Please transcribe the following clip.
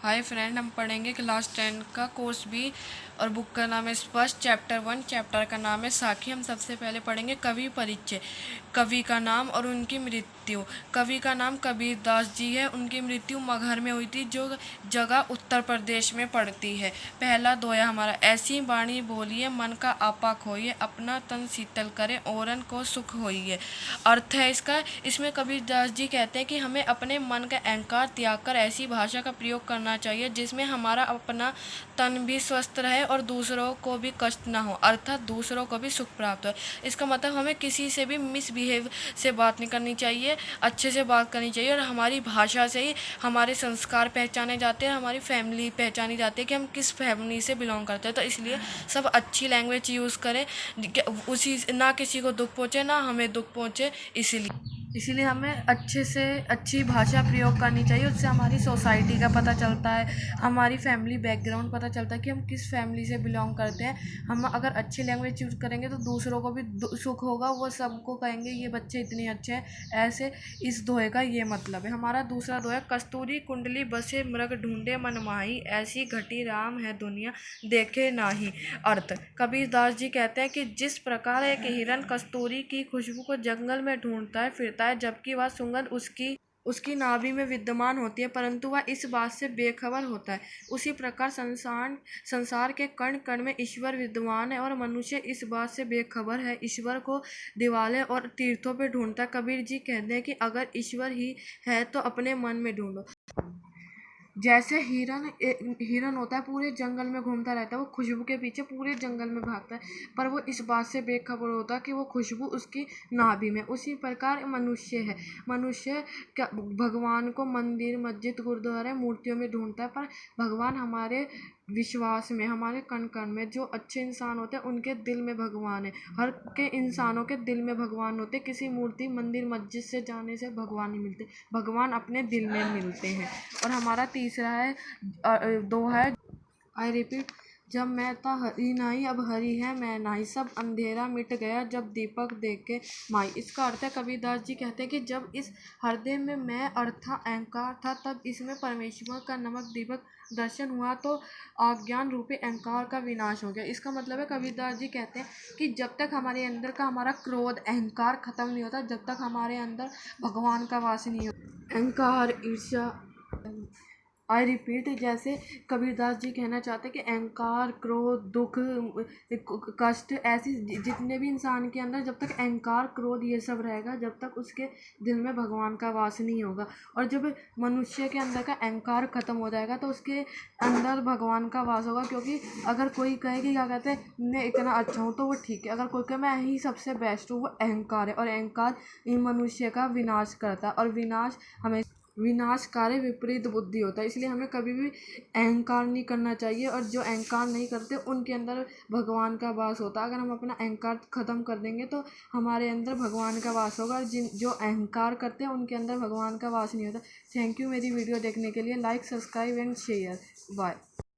Hi friend, हम पढ़ेंगे class 10 का कोर्स बी और बुक का नाम है स्पष्ट। चैप्टर 1 चैप्टर का नाम है साखी। हम सबसे पहले पढ़ेंगे कवि परिचय। कवि का नाम और उनकी मृत्यु। कवि का नाम कबीर दास जी है। उनकी मृत्यु मगहर में हुई थी, जो जगह उत्तर प्रदेश में पड़ती है। पहला दोया हमारा, ऐसी वाणी बोलिए मन का आपा खोइए, अपना तन शीतल करे औरन को सुख होइए। अर्थ है इसका, इसमें कबीर दास जी कहते हैं कि हमें अपने मन का अहंकार त्याग कर ऐसी भाषा का प्रयोग करना चाहिए जिसमें हमारा अपना तन भी स्वस्थ रहे और दूसरों को भी कष्ट ना हो, अर्थात दूसरों को भी सुख प्राप्त हो। इसका मतलब हमें किसी से भी मिसबिहेव से बात नहीं करनी चाहिए, अच्छे से बात करनी चाहिए। और हमारी भाषा से ही हमारे संस्कार पहचाने जाते हैं, हमारी फैमिली पहचानी जाती है कि हम किस फैमिली से बिलोंग करते हैं। तो इसलिए सब अच्छी लैंग्वेज यूज़ करें, उसी ना किसी को दुख पहुँचे ना हमें दुख पहुँचे। इसीलिए हमें अच्छे से अच्छी भाषा प्रयोग करनी चाहिए। उससे हमारी सोसाइटी का पता चलता है, हमारी फैमिली बैकग्राउंड पता चलता है कि हम किस फैमिली से बिलोंग करते हैं। हम अगर अच्छी लैंग्वेज यूज़ करेंगे तो दूसरों को भी सुख होगा, वो सबको कहेंगे ये बच्चे इतने अच्छे हैं। ऐसे इस दोहे का ये मतलब है। हमारा दूसरा दोहा, कस्तूरी कुंडली बसे मृग ढूंढे मन माही, ऐसी घटी राम है दुनिया देखे नाही। अर्थ, कबीर दास जी कहते हैं कि जिस प्रकार एक हिरन कस्तूरी की खुशबू को जंगल में ढूंढता है फिरता है, जबकि वह सुगंध उसकी नाभि में विद्यमान होती है, परंतु वह इस बात से बेखबर होता है, उसी प्रकार संसार के कण कण में ईश्वर विद्यमान है और मनुष्य इस बात से बेखबर है। ईश्वर को दिवाले और तीर्थों पे ढूंढता है। कबीर जी कहते हैं कि अगर ईश्वर ही है तो अपने मन में ढूंढो। जैसे हिरन होता है, पूरे जंगल में घूमता रहता है, वो खुशबू के पीछे पूरे जंगल में भागता है, पर वो इस बात से बेखबर होता है कि वो खुशबू उसकी नाभि में। उसी प्रकार मनुष्य है, मनुष्य भगवान को मंदिर मस्जिद गुरुद्वारे मूर्तियों में ढूंढता है, पर भगवान हमारे विश्वास में, हमारे कण कण में। जो अच्छे इंसान होते हैं उनके दिल में भगवान है। हर के इंसानों के दिल में भगवान होते। किसी मूर्ति मंदिर मस्जिद से जाने से भगवान नहीं मिलते, भगवान अपने दिल में मिलते हैं। और हमारा तीसरा है दोहा है, आई रिपीट, जब मैं था हरि नाही अब हरि है मैं नाही, सब अंधेरा मिट गया जब दीपक देखे माई। इसका अर्थ है, कबीरदास जी कहते हैं कि जब इस हृदय में मैं अर्थात अहंकार था, तब इसमें परमेश्वर का नमक दीपक दर्शन हुआ तो अज्ञान रूपी अहंकार का विनाश हो गया। इसका मतलब है, कबीरदास जी कहते हैं कि जब तक हमारे अंदर का हमारा क्रोध अहंकार खत्म नहीं होता, जब तक हमारे अंदर भगवान का वास नहीं होता। अहंकार, ईर्ष्या, आई रिपीट, जैसे कबीरदास जी कहना चाहते हैं कि अहंकार, क्रोध, दुख, कष्ट, ऐसी जितने भी इंसान के अंदर जब तक अहंकार, क्रोध ये सब रहेगा, जब तक उसके दिल में भगवान का वास नहीं होगा। और जब मनुष्य के अंदर का अहंकार खत्म हो जाएगा तो उसके अंदर भगवान का वास होगा। क्योंकि अगर कोई कहे कि क्या कहते हैं, मैं इतना अच्छा हूँ, तो वो ठीक है। अगर कोई कहे मैं ही सबसे बेस्ट हूँ, वो अहंकार है। और अहंकार इन मनुष्य का विनाश करता है, और विनाशकारी विपरीत बुद्धि होता है। इसलिए हमें कभी भी अहंकार नहीं करना चाहिए, और जो अहंकार नहीं करते उनके अंदर भगवान का वास होता है। अगर हम अपना अहंकार ख़त्म कर देंगे तो हमारे अंदर भगवान का वास होगा, और जो अहंकार करते हैं उनके अंदर भगवान का वास नहीं होता। थैंक यू मेरी वीडियो देखने के लिए। Like, subscribe and share. Bye.